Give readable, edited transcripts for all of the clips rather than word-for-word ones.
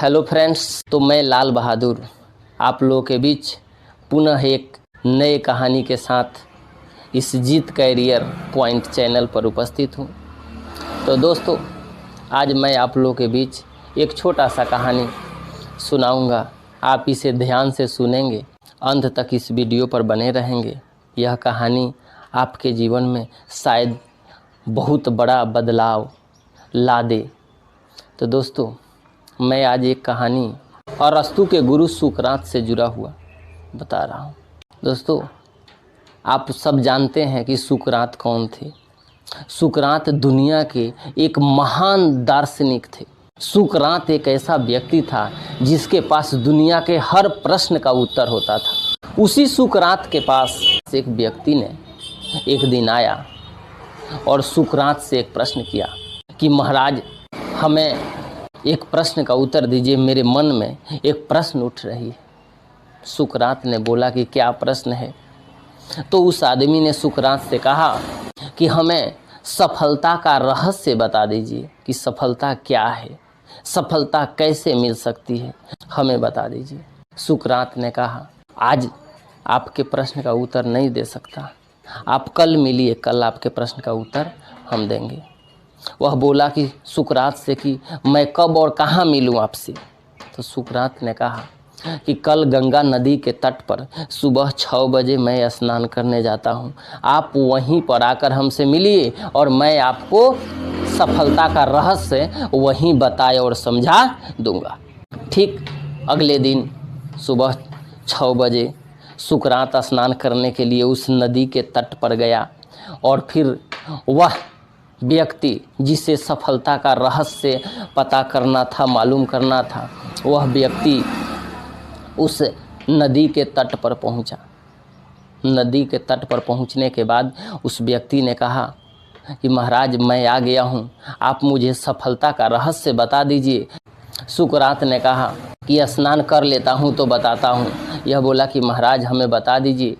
Hello friends, तो मैं लाल बहादुर आप लोगों के बीच पुनः एक नए कहानी के साथ इस जीत कैरियर पॉइंट चैनल पर उपस्थित हूँ। तो दोस्तों, आज मैं आप लोगों के बीच एक छोटा सा कहानी सुनाऊंगा। आप इसे ध्यान से सुनेंगे, अंत तक इस वीडियो पर बने रहेंगे। यह कहानी आपके जीवन में शायद बहुत बड़ा बदलाव ला दे। तो दोस्तों, मैं आज एक कहानी अरस्तु के गुरु सुकरात से जुड़ा हुआ बता रहा हूँ। दोस्तों, आप सब जानते हैं कि सुकरात कौन थे। सुकरात दुनिया के एक महान दार्शनिक थे। सुकरात एक ऐसा व्यक्ति था जिसके पास दुनिया के हर प्रश्न का उत्तर होता था। उसी सुकरात के पास एक व्यक्ति ने एक दिन आया और सुकरात से एक प्रश्न किया कि महाराज, हमें एक प्रश्न का उत्तर दीजिए, मेरे मन में एक प्रश्न उठ रही है। सुकरात ने बोला कि क्या प्रश्न है? तो उस आदमी ने सुकरात से कहा कि हमें सफलता का रहस्य बता दीजिए कि सफलता क्या है, सफलता कैसे मिल सकती है, हमें बता दीजिए। सुकरात ने कहा, आज आपके प्रश्न का उत्तर नहीं दे सकता, आप कल मिलिए, कल आपके प्रश्न का उत्तर हम देंगे। वह बोला कि सुकरात से कि मैं कब और कहाँ मिलूँ आपसे? तो सुकरात ने कहा कि कल गंगा नदी के तट पर सुबह 6 बजे मैं स्नान करने जाता हूँ, आप वहीं पर आकर हमसे मिलिए और मैं आपको सफलता का रहस्य वहीं बताए और समझा दूंगा। ठीक अगले दिन सुबह 6 बजे सुकरात स्नान करने के लिए उस नदी के तट पर गया और फिर वह व्यक्ति जिसे सफलता का रहस्य पता करना था, मालूम करना था, वह व्यक्ति उस नदी के तट पर पहुंचा। नदी के तट पर पहुंचने के बाद उस व्यक्ति ने कहा कि महाराज, मैं आ गया हूं, आप मुझे सफलता का रहस्य बता दीजिए। सुकरात ने कहा कि स्नान कर लेता हूं तो बताता हूं। यह बोला कि महाराज, हमें बता दीजिए,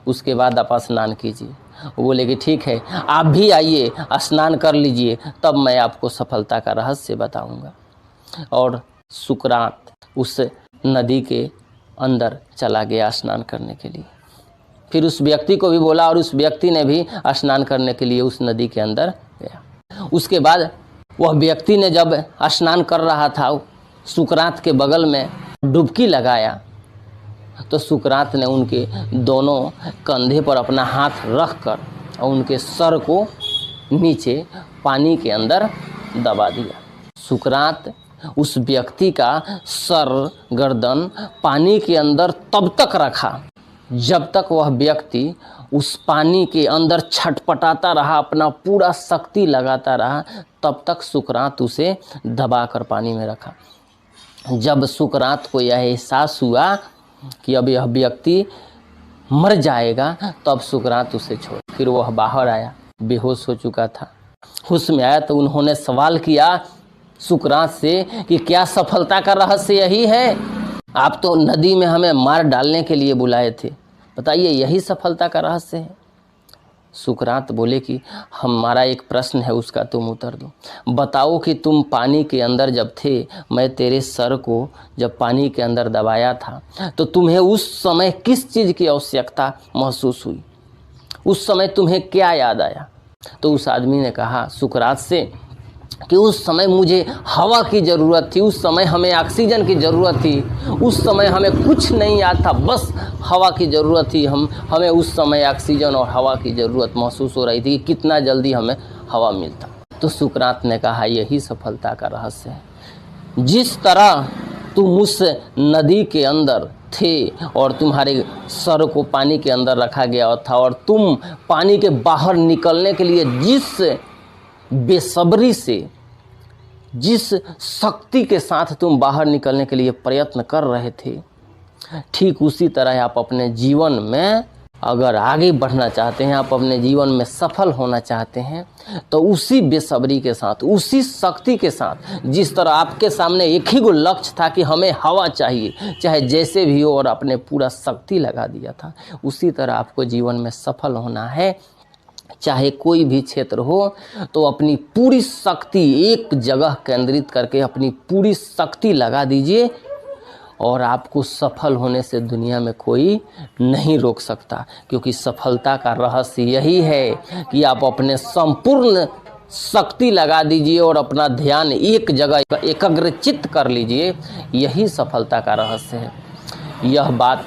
उसके बाद आप स्नान कीजिए। वो बोले कि ठीक है, आप भी आइए, स्नान कर लीजिए, तब मैं आपको सफलता का रहस्य बताऊंगा। और सुकरात उस नदी के अंदर चला गया स्नान करने के लिए। फिर उस व्यक्ति को भी बोला और उस व्यक्ति ने भी स्नान करने के लिए उस नदी के अंदर गया। उसके बाद वह व्यक्ति ने जब स्नान कर रहा था, सुकरात के बगल में डुबकी लगाया, तो सुकरात ने उनके दोनों कंधे पर अपना हाथ रखकर और उनके सर को नीचे पानी के अंदर दबा दिया। सुकरात उस व्यक्ति का सर, गर्दन पानी के अंदर तब तक रखा जब तक वह व्यक्ति उस पानी के अंदर छटपटाता रहा, अपना पूरा शक्ति लगाता रहा, तब तक सुकरात उसे दबाकर पानी में रखा। जब सुकरात को यह एहसास हुआ कि अब यह व्यक्ति मर जाएगा, तब सुकरात उसे छोड़, फिर वह बाहर आया, बेहोश हो चुका था। होश में आया तो उन्होंने सवाल किया सुकरात से कि क्या सफलता का रहस्य यही है? आप तो नदी में हमें मार डालने के लिए बुलाए थे, बताइए यही सफलता का रहस्य है? सुकरात बोले कि हमारा एक प्रश्न है, उसका तुम उत्तर दो। बताओ कि तुम पानी के अंदर जब थे, मैं तेरे सर को जब पानी के अंदर दबाया था, तो तुम्हें उस समय किस चीज़ की आवश्यकता महसूस हुई? उस समय तुम्हें क्या याद आया? तो उस आदमी ने कहा सुकरात से कि उस समय मुझे हवा की ज़रूरत थी, उस समय हमें ऑक्सीजन की ज़रूरत थी, उस समय हमें कुछ नहीं याद था, बस हवा की ज़रूरत थी। हमें उस समय ऑक्सीजन और हवा की ज़रूरत महसूस हो रही थी कि कितना जल्दी हमें हवा मिलता। तो सुकरात ने कहा यही सफलता का रहस्य है। जिस तरह तुम उस नदी के अंदर थे और तुम्हारे सर को पानी के अंदर रखा गया था और तुम पानी के बाहर निकलने के लिए जिस बेसब्री से, जिस शक्ति के साथ तुम बाहर निकलने के लिए प्रयत्न कर रहे थे, ठीक उसी तरह आप अपने जीवन में अगर आगे बढ़ना चाहते हैं, आप अपने जीवन में सफल होना चाहते हैं, तो उसी बेसब्री के साथ, उसी शक्ति के साथ, जिस तरह आपके सामने एक ही गो लक्ष्य था कि हमें हवा चाहिए चाहे जैसे भी हो, और आपने पूरा शक्ति लगा दिया था, उसी तरह आपको जीवन में सफल होना है। चाहे कोई भी क्षेत्र हो, तो अपनी पूरी शक्ति एक जगह केंद्रित करके अपनी पूरी शक्ति लगा दीजिए और आपको सफल होने से दुनिया में कोई नहीं रोक सकता। क्योंकि सफलता का रहस्य यही है कि आप अपने संपूर्ण शक्ति लगा दीजिए और अपना ध्यान एक जगह एकाग्रचित्त कर लीजिए, यही सफलता का रहस्य है। यह बात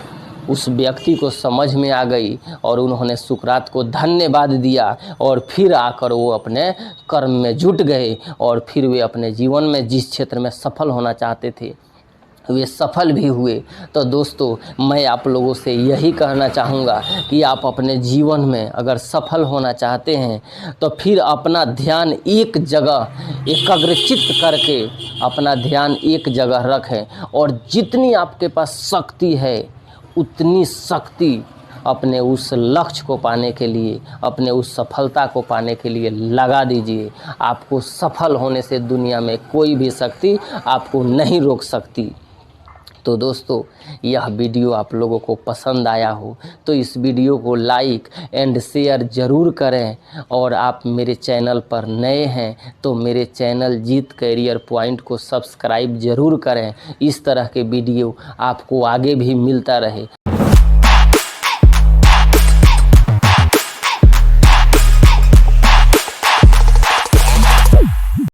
उस व्यक्ति को समझ में आ गई और उन्होंने सुकरात को धन्यवाद दिया और फिर आकर वो अपने कर्म में जुट गए और फिर वे अपने जीवन में जिस क्षेत्र में सफल होना चाहते थे वे सफल भी हुए। तो दोस्तों, मैं आप लोगों से यही कहना चाहूँगा कि आप अपने जीवन में अगर सफल होना चाहते हैं तो फिर अपना ध्यान एक जगह एकाग्रचित्त करके अपना ध्यान एक जगह रखें और जितनी आपके पास शक्ति है उतनी शक्ति अपने उस लक्ष्य को पाने के लिए, अपने उस सफलता को पाने के लिए लगा दीजिए। आपको सफल होने से दुनिया में कोई भी शक्ति आपको नहीं रोक सकती। तो दोस्तों, यह वीडियो आप लोगों को पसंद आया हो तो इस वीडियो को लाइक एंड शेयर ज़रूर करें और आप मेरे चैनल पर नए हैं तो मेरे चैनल जीत करियर पॉइंट को सब्सक्राइब ज़रूर करें। इस तरह के वीडियो आपको आगे भी मिलता रहे।